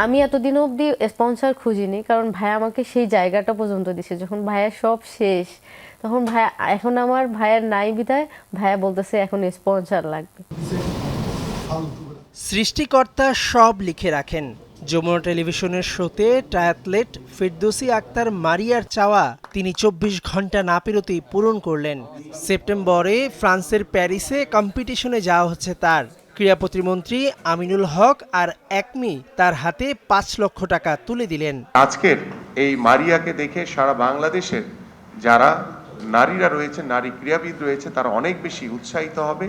আমি এতদিন অবধি স্পন্সর খুঁজিনি, কারণ ভাইয়া আমাকে সেই জায়গাটা পর্যন্ত দিছে। যখন ভাইয়া সব শেষ, তখন ভাইয়া এখন আমার ভাইয়ার নাই বিধায় ভাইয়া বলতেছে এখন স্পন্সর লাগবে। সৃষ্টিকর্তা সব লিখে রাখেন। যমুনা টেলিভিশনের শোতে ট্রায়াথলেট ফেরদৌসী আক্তার মারিয়ার চাওয়া তিনি ২৪ ঘন্টা না পেরোতেই পূরণ করলেন। সেপ্টেম্বরে ফ্রান্সের প্যারিসে কম্পিটিশনে যাওয়া হচ্ছে তার। ক্রীড়া প্রতিমন্ত্রী আমিনুল হক আর একমি তার হাতে ৫ লক্ষ টাকা তুলে দিলেন। আজকের এই মারিয়াকে দেখে সারা বাংলাদেশের যারা নারীরা রয়েছে, নারী ক্রীড়াবিদ রয়েছে, তারা অনেক বেশি উৎসাহিত হবে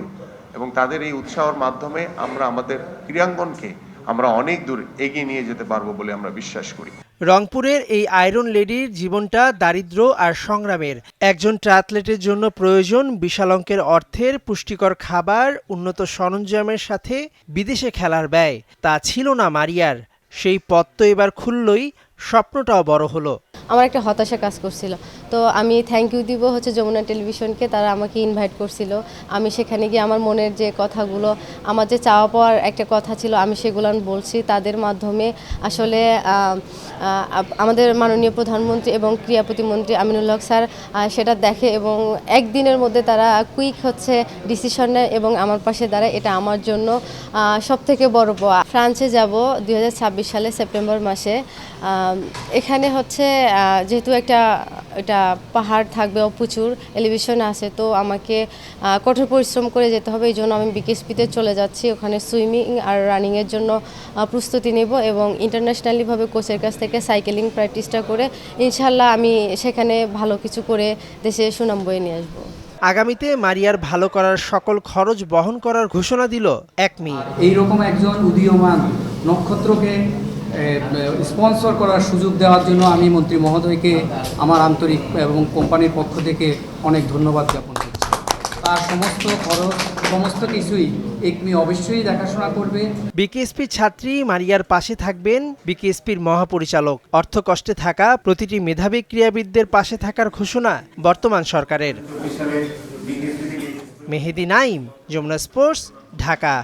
এবং তাদের এই উৎসাহের মাধ্যমে আমরা আমাদের ক্রীড়াঙ্গনকে আমরা অনেক দূর এগিয়ে নিয়ে যেতে পারবো বলে আমরা বিশ্বাস করি। রংপুরের এই আয়রন লেডির জীবনটা দারিদ্র্য আর সংগ্রামের। একজন ট্রায়াথলেটের জন্য প্রয়োজন বিশাল অঙ্কের অর্থের, পুষ্টিকর খাবার, উন্নত সরঞ্জামের সাথে বিদেশে খেলার ব্যয়। তা ছিল না মারিয়ার। সেই পথ তো এবার খুললই, স্বপ্নটাও বড় হলো। আমার একটা হতাশা কাজ করছিল, তো আমি থ্যাংক ইউ দিব যমুনা টেলিভিশনকে। তারা আমাকে ইনভাইট করছিল, আমি সেখানে গিয়ে আমার মনের যে কথাগুলো, আমার যে চাওয়া পাওয়ার একটা কথা ছিল, আমি সেগুলো বলছি। তাদের মাধ্যমে আসলে আমাদের মাননীয় প্রধানমন্ত্রী এবং ক্রীড়া প্রতিমন্ত্রী আমিনুল হক স্যার সেটা দেখে এবং একদিনের মধ্যে তারা কুইক ডিসিশন নেয় এবং আমার পাশে দাঁড়ায়। এটা আমার জন্য সবথেকে বড় পাওয়া। ফ্রান্সে যাব 2026 সালে সেপ্টেম্বর মাসে। এখানে যেহেতু এটা পাহাড় থাকবে, প্রচুর এলিভেশন আছে, তো আমাকে কঠোর পরিশ্রম করে যেতে হবে। এই জন্য আমি বিকেএসপিতে চলে যাচ্ছি। ওখানে সুইমিং আর রানিংয়ের জন্য প্রস্তুতি নেব এবং ইন্টারন্যাশনালিভাবে কোচের কাছ থেকে সাইকেলিং প্র্যাকটিসটা করে ইনশাল্লাহ আমি সেখানে ভালো কিছু করে দেশে সুনাম বয়ে নিয়ে আসবো। আগামীতে মারিয়ার ভালো করার সকল খরচ বহন করার ঘোষণা দিল একমি। এইরকম একজন উদীয়মান নক্ষত্রকে স্পন্সর করার সুযোগ দেওয়ার জন্য আমি মন্ত্রী মহোদয়কে আমার আন্তরিক এবং কোম্পানির পক্ষ থেকে অনেক ধন্যবাদ জ্ঞাপন করছি। তার সমস্ত খরচ, সমস্ত কিছুই একমি অবশ্যই দেখাশোনা করবে। বিকেএসপির ছাত্রী মারিয়ার পাশে থাকবেন বিকেএসপির মহাপরিচালক। অর্থকষ্টে থাকা প্রতিটি মেধাবী ক্রীড়াবিদদের পাশে থাকার ঘোষণা বর্তমান সরকারের। মেহেদী নাইম, যমুনা স্পোর্টস, ঢাকা।